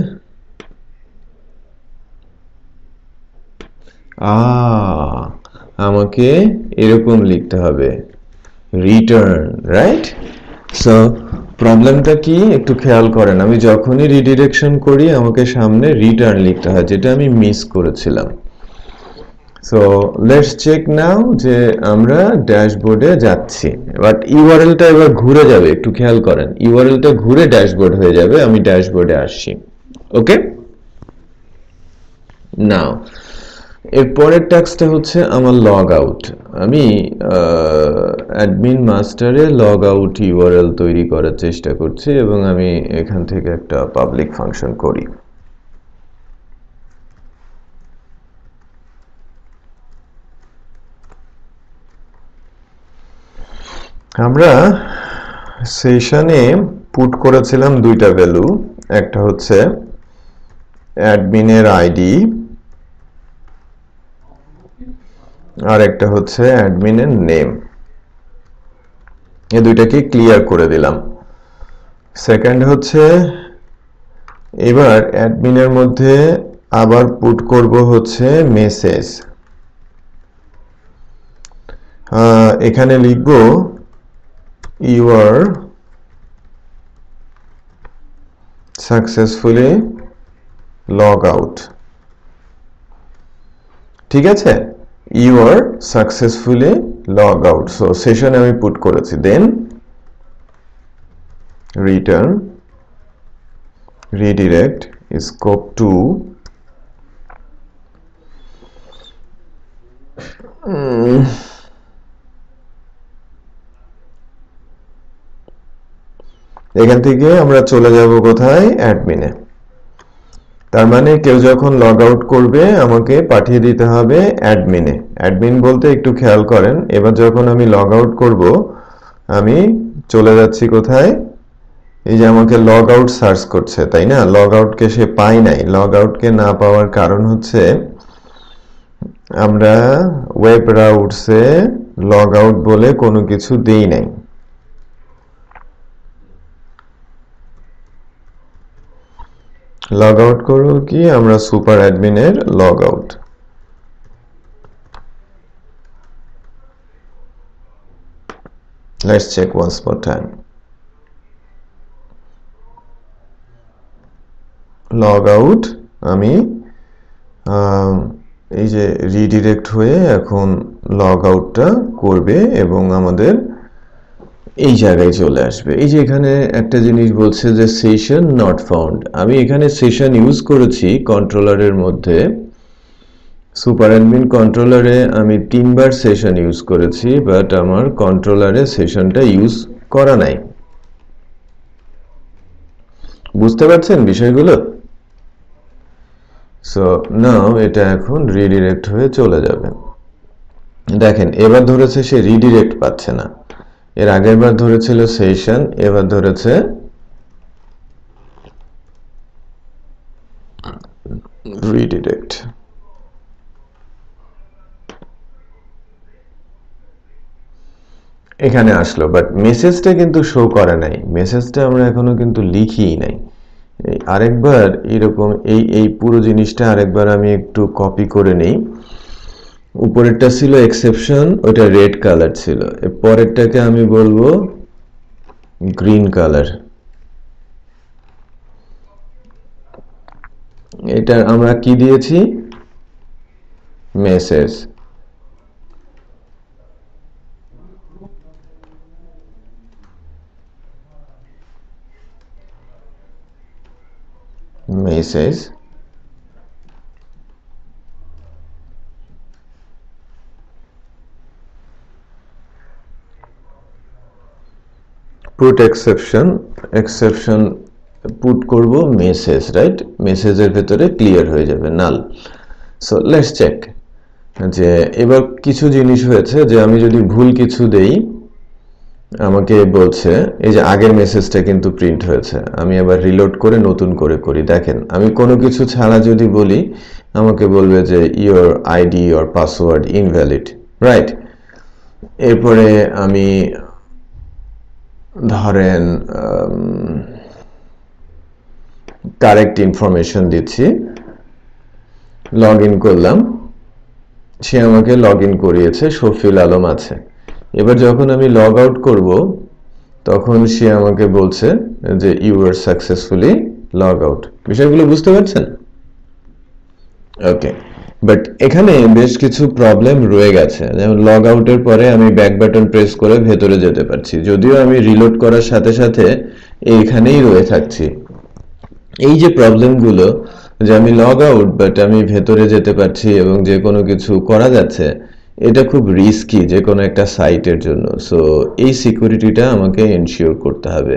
[SPEAKER 1] আমাকে এরকম লিখতে হবে, রিটার্ন, রাইট? সো প্রবলেমটা কি একটু খেয়াল করেন, আমি যখনই রিডিরেকশন করি আমাকে সামনে রিটার্ন লিখতে হয়, যেটা আমি মিস করেছিলাম। সো লেটস চেক নাও যে আমরা ড্যাশবোর্ডে যাচ্ছি, বাট ইউআরএলটা এবার ঘুরে যাবে, একটু খেয়াল করেন, ইউআরএলটা ঘুরে ড্যাশবোর্ড হয়ে যাবে, আমি ড্যাশবোর্ডে আসছি। ওকে, নাও এর পরের টাস্কটা হচ্ছে আমার লগ আউট। আমি অ্যাডমিন মাস্টারে লগ আউট ইউআরএল তৈরি করার চেষ্টা করছি এবং আমি এখান থেকে একটা পাবলিক ফাংশন করি। আমরা সেশনে পুট করেছিলাম দুইটা ভ্যালু, একটা হচ্ছে অ্যাডমিনের আইডি আর একটা হচ্ছে অ্যাডমিনের নেম। এই দুইটাকে ক্লিয়ার করে দিলাম। সেকেন্ড হচ্ছে এবার অ্যাডমিনের মধ্যে আবার পুট করব হচ্ছে মেসেজ। এখানে লিখব you are successfully log out. ঠিক আছে, you are successfully log out. So সেশনে আমি পুট করেছি, দেন রিটার্ন রিডিরেক্ট স্কোপ 2 এখান থেকে আমরা চলে যাব কোথায়? অ্যাডমিনে। তার মানে কেউ যখন লগ আউট করবে আমাকে পাঠিয়ে দিতে হবে অ্যাডমিনে। অ্যাডমিন বলতে একটু খেয়াল করেন, এবার যখন আমি লগ আউট করব আমি চলে যাচ্ছি কোথায়? এই যে আমাকে লগ আউট সার্চ করছে, তাই না? লগ আউটকে সে পায় নাই। লগ আউটকে না পাওয়ার কারণ হচ্ছে আমরা ওয়েব রাউটসে লগ আউট বলে কোনো কিছু দেই নাই। লগ আউট করব কি আমরা? সুপার অ্যাডমিনের log out. Let's check once more time. Log out, আমি এই যে রিডিরেক্ট হয়ে এখন লগ আউটটা করবে এবং আমাদের এই জায়গায় চলে আসবে। এই যে এখানে একটা জিনিস বলছে যে সেশন নট ফাউন্ড। আমি এখানে সেশন ইউজ করেছি কন্ট্রোলারের মধ্যে, সুপার অ্যাডমিন কন্ট্রোলারে আমি 3 বার সেশন ইউজ করেছি, বাট আমার কন্ট্রোলারে সেশনটা ইউজ করা নাই। বুঝতে পারছেন বিষয়গুলো? সো নাও এটা এখন রিডিরেক্ট হয়ে চলে যাবে। দেখেন এবার ধরেছে সে রিডিরেক্ট পাচ্ছে না, এর আগের বার ধরেছিল সেশন, এবার ধরেছে রিডিরেক্ট। এখানে আসলো, বাট মেসেজটা কিন্তু শো করে নাই। মেসেজটা আমরা এখনো কিন্তু লিখিই নাই। আরেকবার এরকম এই পুরো জিনিসটা আরেকবার আমি একটু কপি করে নেই। উপরেরটা ছিল এক্সেপশন, ওটা রেড কালার ছিল, পরেরটাকে আমি বলবো গ্রিন কালার। এটা আমরা কি দিয়েছি? Message. Message, put exception, exception put করব মেসেজ, রাইট? মেসেজের ভেতরে ক্লিয়ার হয়ে যাবে, নাল। সো লেটস চেক যে এবার কিছু জিনিস হয়েছে যে আমি যদি ভুল কিছু দেই আমাকে বলছে, এই যে আগের মেসেজটা কিন্তু প্রিন্ট হয়েছে, আমি আবার রিলোড করে নতুন করে করি, দেখেন আমি কোনো কিছু ছাড়া যদি বলি আমাকে বলবে যে your ID or password invalid, right? এরপরে আমি ধরেন কারেক্ট ইনফরমেশন দিচ্ছি, লগ ইন করলাম, সে আমাকে লগ ইন করিয়েছে, শফিল আলম আছে। এবার যখন আমি লগ আউট করব তখন সে আমাকে বলছে যে you are successfully log out. বিষয়গুলো বুঝতে পারছেন? ওকে, বাট এখানে বেশ কিছু প্রবলেম রয়ে গেছে। যেমন লগ আউটের পরে আমি ব্যাক বাটন প্রেস করে ভেতরে যেতে পারছি, যদিও আমি রিলোড করার সাথে সাথে এইখানেই রয়ে থাকছি। এই যে প্রবলেমগুলো, যে আমি লগ আউট বাট আমি ভেতরে যেতে পারছি এবং যে কোনো কিছু করা যাচ্ছে, এটা খুব রিস্কি যে কোনো একটা সাইটের জন্য। সো এই সিকিউরিটিটা আমাকে এনশিওর করতে হবে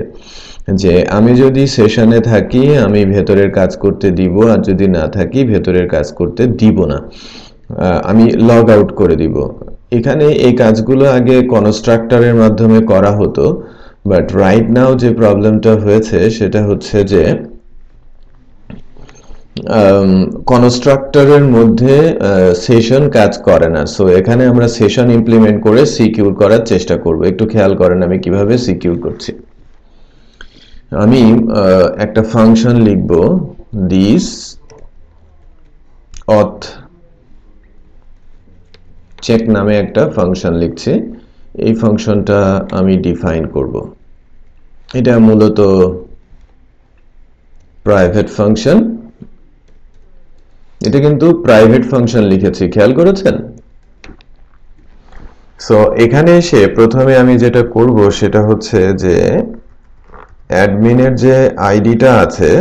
[SPEAKER 1] যে আমি যদি সেশনে থাকি আমি ভেতরের কাজ করতে দিব, আর যদি না থাকি ভেতরের কাজ করতে দিব না, আমি লগ আউট করে দিব। এখানে এই কাজগুলো আগে কনস্ট্রাক্টরের মাধ্যমে করা হতো, বাট রাইট নাও যে প্রবলেমটা হয়েছে সেটা হচ্ছে যে কনস্ট্রাক্টরের মধ্যে সেশন কাজ করে না। সো এখানে আমরা সেশন ইমপ্লিমেন্ট করে সিকিউর করার চেষ্টা করব। একটু খেয়াল করেন আমি কিভাবে সিকিউর করছি। আমি একটা ফাংশন লিখব, দিস অথ চেক নামে একটা ফাংশন লিখছি। এই ফাংশনটা আমি ডিফাইন করব। এটা মূলত প্রাইভেট ফাংশন, এটা কিন্তু প্রাইভেট ফাংশন লিখেছি, খেয়াল করেছেন? সো এখানে এসে প্রথমে আমি যেটা করব সেটা হচ্ছে যে অ্যাডমিনের যে আইডিটা আছে,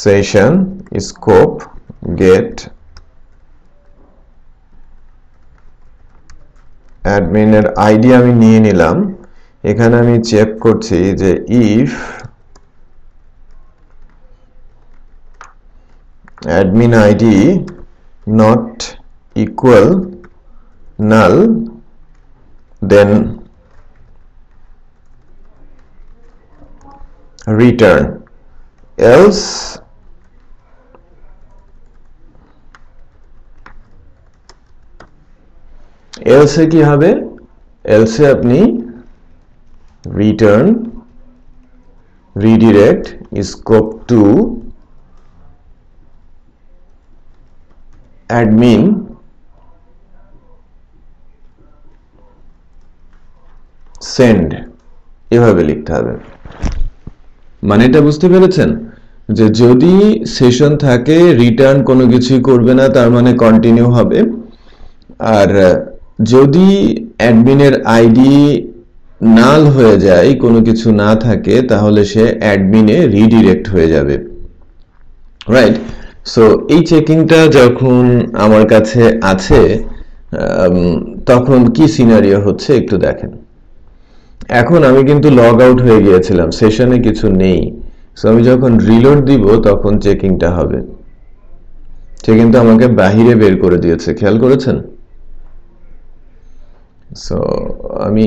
[SPEAKER 1] সেশন স্কোপ গেট অ্যাডমিনের আইডি আমি নিয়ে নিলাম। এখানে আমি চেক করছি যে if admin id not equal null, then return, else এ কি হবে? else এ আপনি return redirect scope to admin send, এভাবে লিখতে হবে। মানে এটা বুঝতে পেরেছেন যে যদি সেশন থাকে রিটার্ন কোনো কিছুই করবে না, তার মানে কন্টিনিউ হবে। আর যদি অ্যাডমিনের আইডি নাল হয়ে যায়, কোনো কিছু না থাকে, তাহলে সে অ্যাডমিনে রিডিরেক্ট হয়ে যাবে, রাইট? সো এই চেকিংটা যখন আমার কাছে আছে তখন কি সিনারিও হচ্ছে একটু দেখেন। এখন আমি কিন্তু লগ আউট হয়ে গিয়েছিলাম, সেশনে কিছু নেই। সো আমি যখন রিলোড দিব তখন চেকিংটা হবে। সে কিন্তু আমাকে বাহিরে বের করে দিয়েছে, খেয়াল করেছেন? সো আমি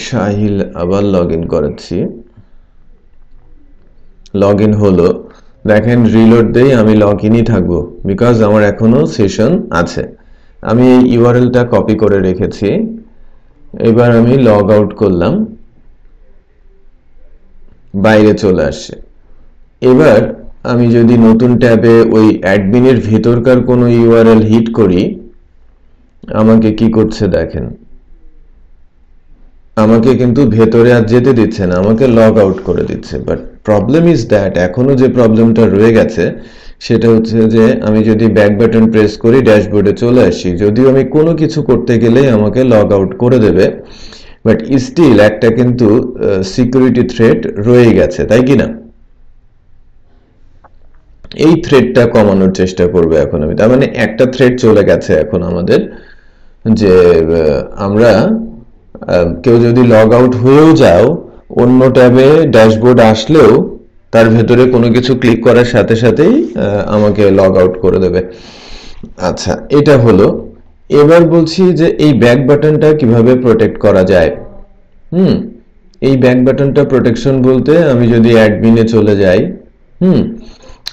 [SPEAKER 1] শাহিল আবার লগ ইন করাচ্ছি, লগ ইন হলো। দেখেন রিলোড দেই, আমি লগ ইনই থাকবো বিকজ আমার এখনো সেশন আছে। আমি এই ইউআরএলটা কপি করে রেখেছি। এবার আমি লগ আউট করলাম, বাইরে চলে আসছে। এবার আমি যদি নতুন ট্যাবে ওই অ্যাডমিনের ভিতরকার কোনো ইউআরএল হিট করি, আমাকে কি করছে দেখেন, আমাকে কিন্তু ভেতরে আর যেতে দিচ্ছে না, আমাকে লগ আউট করে দিচ্ছে। বাট প্রবলেম ইজ দ্যাট এখনো যে প্রবলেমটা রয়ে গেছে সেটা হচ্ছে যে আমি যদি ব্যাক বাটন প্রেস করি ড্যাশবোর্ডে চলে আসি, যদিও আমি কোনো কিছু করতে গেলেই আমাকে লগ আউট করে দেবে, বাট স্টিল একটা কিন্তু সিকিউরিটি থ্রেট রয়ে গেছে, তাই কি না? এই থ্রেটটা কমানোর চেষ্টা করবে এখন আমি। তার মানে একটা থ্রেট চলে গেছে এখন আমাদের, যে আমরা কেউ যদি লগ আউট হয়েও যাও, অন্য ট্যাবে ড্যাশবোর্ড আসলেও তার ভেতরে কোনো কিছু ক্লিক করার সাথে সাথেই আমাকে লগ আউট করে দেবে। আচ্ছা, এটা হলো। এবার বলছি যে এই ব্যাক বাটনটা কিভাবে প্রোটেক্ট করা যায়। এই ব্যাক বাটনটা প্রোটেকশন বলতে, আমি যদি অ্যাডমিনে চলে যাই,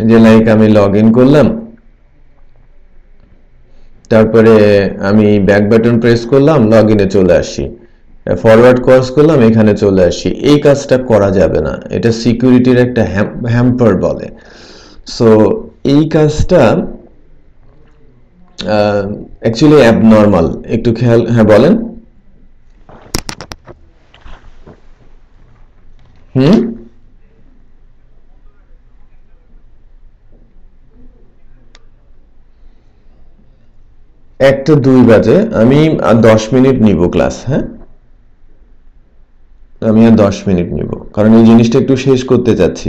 [SPEAKER 1] যে লাইক আমি লগ ইন করলাম, তারপরে আমি ব্যাক বাটন প্রেস করলাম, লগ ইনে চলে আসি, ফরওয়ার্ড ক্রস করলাম, এখানে চলে আসি, এই কাজটা করা যাবে না। এটা সিকিউরিটির একটা হ্যাম্পার বলে। সো এই কাজটা অ্যাকচুয়ালি অ্যাবনর্মাল, একটু খেয়াল। হ্যাঁ বলেন। একটা 2 বাজে, আমি আর 10 মিনিট নিব ক্লাস। হ্যাঁ, আমি আর 10 মিনিট নিব, কারণ এই জিনিসটা একটু শেষ করতে চাচ্ছি।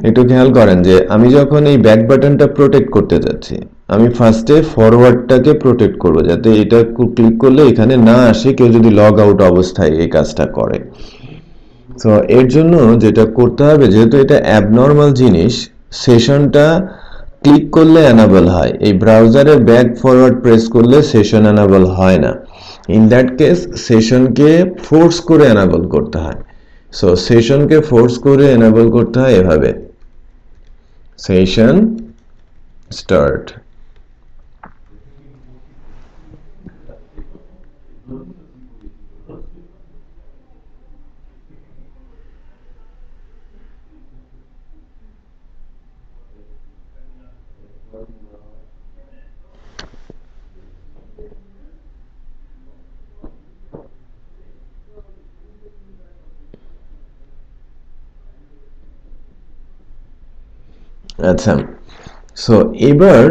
[SPEAKER 1] একটু খেয়াল করেন যে আমি যখন এই ব্যাক বাটনটা প্রোটেক্ট করতে যাচ্ছি, আমি ফার্স্টে ফরওয়ার্ডটাকে প্রোটেক্ট করব, যাতে এটা ক্লিক করলে এখানে না আসে কেউ যদি লগ আউট অবস্থায় এই কাজটা করে। তো এর জন্য যেটা করতে হবে, যেহেতু এটা অ্যাবনর্মাল জিনিস, সেশনটা ক্লিক করলে এনাবল হয়, এই ব্রাউজারে ব্যাক ফরওয়ার্ড প্রেস করলে সেশন এনাবল হয় না। ইন দ্যাট কেস সেশনকে ফোর্স করে এনাবল করতে হয়। সো সেশনকে ফোর্স করে এনাবল করতে হয় এভাবে, সেশন স্টার্ট। আচ্ছা, সো এবার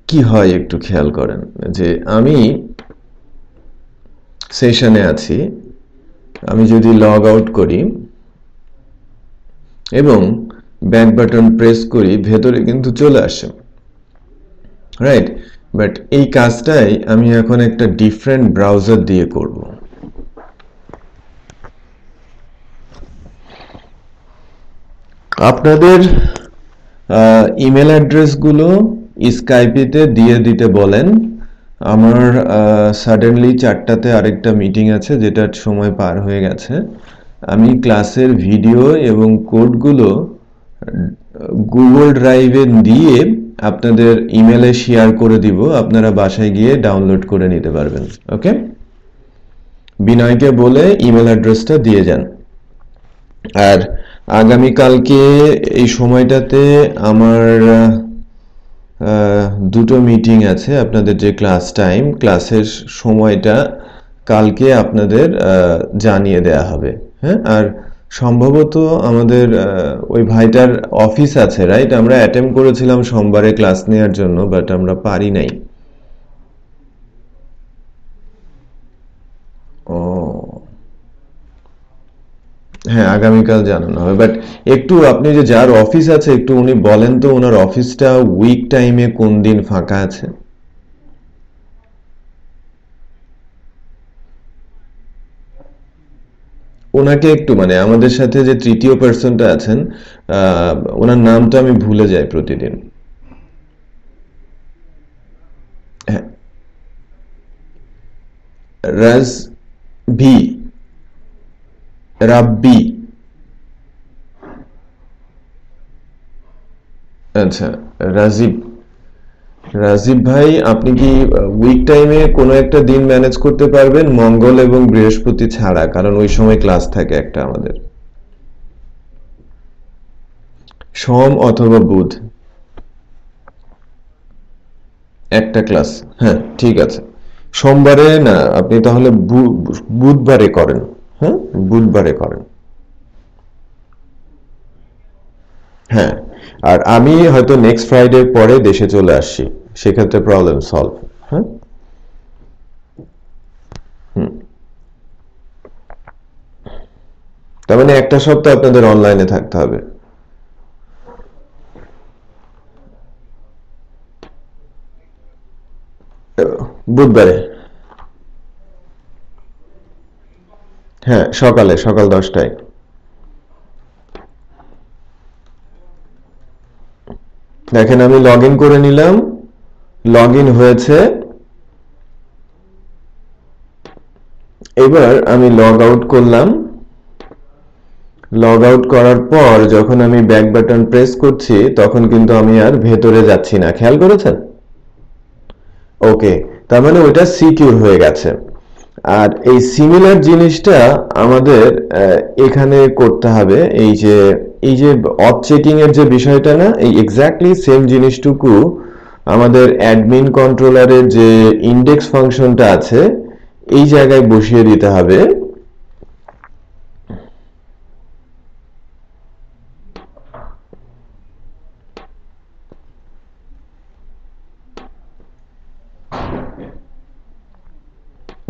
[SPEAKER 1] কি হয় একটু খেয়াল করেন, যে আমি সেশনে আছি, আমি যদি লগ আউট করি এবং ব্যাক বাটন প্রেস করি, ভেতরে কিন্তু চলে আসে, রাইট? বাট এই কাজটাই আমি এখন একটা ডিফারেন্ট ব্রাউজার দিয়ে করব। আপনাদের ইমেল অ্যাড্রেসগুলো স্কাইপিতে দিয়ে দিতে বলেন। আমার সাডেনলি 4টাতে আরেকটা মিটিং আছে, যেটার সময় পার হয়ে গেছে। আমি ক্লাসের ভিডিও এবং কোডগুলো গুগল ড্রাইভে দিয়ে আপনাদের ইমেলে শেয়ার করে দিব, আপনারা বাসায় গিয়ে ডাউনলোড করে নিতে পারবেন। ওকে, বিনয়কে বলে ইমেল অ্যাড্রেসটা দিয়ে যান। আর আগামীকালকে এই সময়টাতে আমার 2টো মিটিং আছে। আপনাদের যে ক্লাস টাইম, ক্লাসের সময়টা কালকে আপনাদের জানিয়ে দেয়া হবে। হ্যাঁ, আর সম্ভবত আমাদের ওই ভাইটার অফিস আছে, রাইট? আমরা অ্যাটেম্প করেছিলাম সোমবারে ক্লাস নেওয়ার জন্য, বাট আমরা পারি নাই। ও হ্যাঁ, আগামীকাল জানানো হবে। বাট একটু আপনি যে যার অফিস আছে, একটু উনি বলেন তো ওনার অফিসটা উইক টাইমে কোন দিন ফাঁকা আছে। ওনাকে একটু, মানে আমাদের সাথে যে তৃতীয় পার্সনটা আছেন, ওনার নামটা আমি ভুলে যাই প্রতিদিন। হ্যাঁ, রাজবি, রাব্বি। আচ্ছা, রাজীব। রাজীব ভাই, আপনি কি উইক টাইমে কোনো একটা দিন ম্যানেজ করতে পারবেন, মঙ্গল এবং বৃহস্পতি ছাড়া? কারণ ওই সময় ক্লাস থাকে একটা আমাদের, সোম অথবা বুধ একটা ক্লাস। হ্যাঁ, ঠিক আছে। সোমবারে না, আপনি তাহলে বুধবারে করেন। হ্যাঁ, বুধবারে করেন। হ্যাঁ, আর আমি হয়তো নেক্সট ফ্রাইডে পরে দেশে চলে আসছি, সেক্ষেত্রে প্রবলেম সলভ। হ্যাঁ, তার মানে একটা সপ্তাহ আপনাদের অনলাইনে থাকতে হবে। বুধবারে, হ্যাঁ সকাল 10টায়। দেখেন আমি লগ ইন করে নিলাম, লগ ইন হয়েছে। এবার আমি লগ আউট করলাম। লগ আউট করার পর যখন আমি ব্যাক বাটন প্রেস করছি তখন কিন্তু আমি আর ভেতরে যাচ্ছি না, খেয়াল করেছেন? ওকে, তার মানে ওটা সিকিউর হয়ে গেছে। আর এই সিমিলার জিনিসটা আমাদের এখানে করতে হবে। এই যে অথ চেকিং এর যে বিষয়টা না, এই এক্স্যাক্টলি সেম জিনিসটুকু আমাদের অ্যাডমিন কন্ট্রোলারের যে ইন্ডেক্স ফাংশনটা আছে এই জায়গায় বসিয়ে দিতে হবে।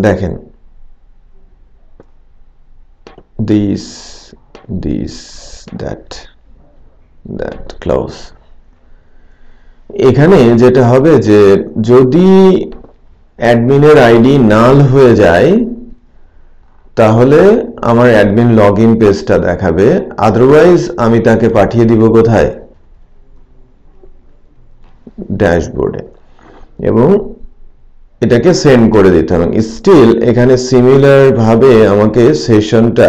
[SPEAKER 1] দেখেন this that close। এখানে যেটা হবে যে যদি অ্যাডমিনের আইডি নাল হয়ে যায় তাহলে আমার অ্যাডমিন লগইন পেজটা দেখাবে, আদারওয়াইজ আমি তাকে পাঠিয়ে দিব কোথায়? ড্যাশবোর্ডে, এবং এটাকে সেন্ড করে দিতে হবে। স্টিল এখানে সিমিলার ভাবে আমাকে সেশনটা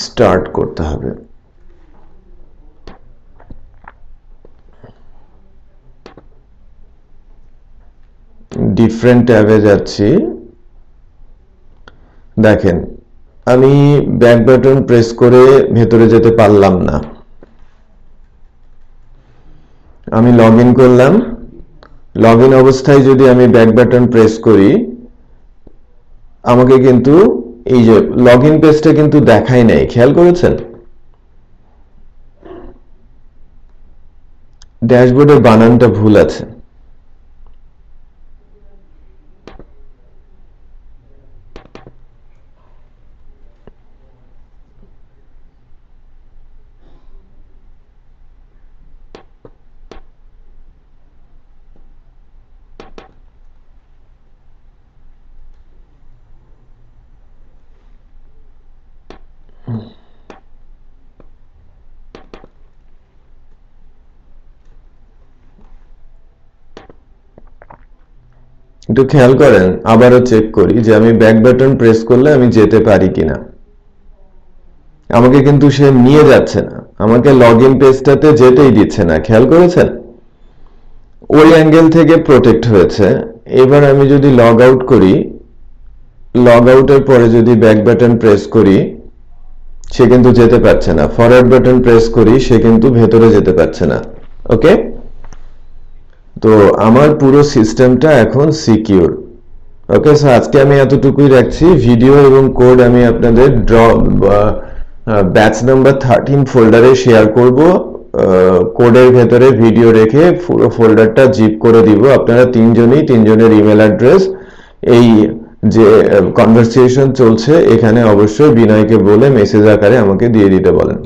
[SPEAKER 1] স্টার্ট করতে হবে। ডিফারেন্ট ট্যাবে যাচ্ছি। দেখেন আমি ব্যাক বাটন প্রেস করে ভেতরে যেতে পারলাম না। আমি লগ ইন করলাম, লগ ইন অবস্থায় যদি আমি ব্যাক বাটন প্রেস করি আমাকে কিন্তু এই যে লগ ইন পেজটা কিন্তু দেখাই নাই, খেয়াল করেছেন? ড্যাশবোর্ডের বানানটা ভুল আছে। একটু খেয়াল করেন, আবারও চেক করি যে আমি ব্যাক বাটন প্রেস করলে আমি যেতে পারি কিনা। আমাকে কিন্তু সে নিয়ে যাচ্ছে না, আমাকে লগ ইন পেজটাতে যেতেই দিচ্ছে না, খেয়াল করেছেন? ওই অ্যাঙ্গেল থেকে প্রোটেক্ট হয়েছে। এবার আমি যদি লগ আউট করি, লগ আউটের পরে যদি ব্যাক বাটন প্রেস করি সে কিন্তু যেতে পারছে না, ফরওয়ার্ড বাটন প্রেস করি সে কিন্তু ভেতরে যেতে পারছে না। ওকে, তো আমার পুরো সিস্টেমটা এখন সিকিউর। ওকে, সো আজকে আমি এতটুকুই রাখছি। ভিডিও এবং কোড আমি আপনাদের ব্যাচ নাম্বার 13 ফোল্ডারে শেয়ার করব। কোডের ভেতরে ভিডিও রেখে পুরো ফোল্ডারটা জিপ করে দিব। আপনারা তিনজনের ইমেল অ্যাড্রেস এই যে কনভারসেশন চলছে এখানে অবশ্যই বিনয়কে বলে মেসেজ আকারে আমাকে দিয়ে দিতে বলেন।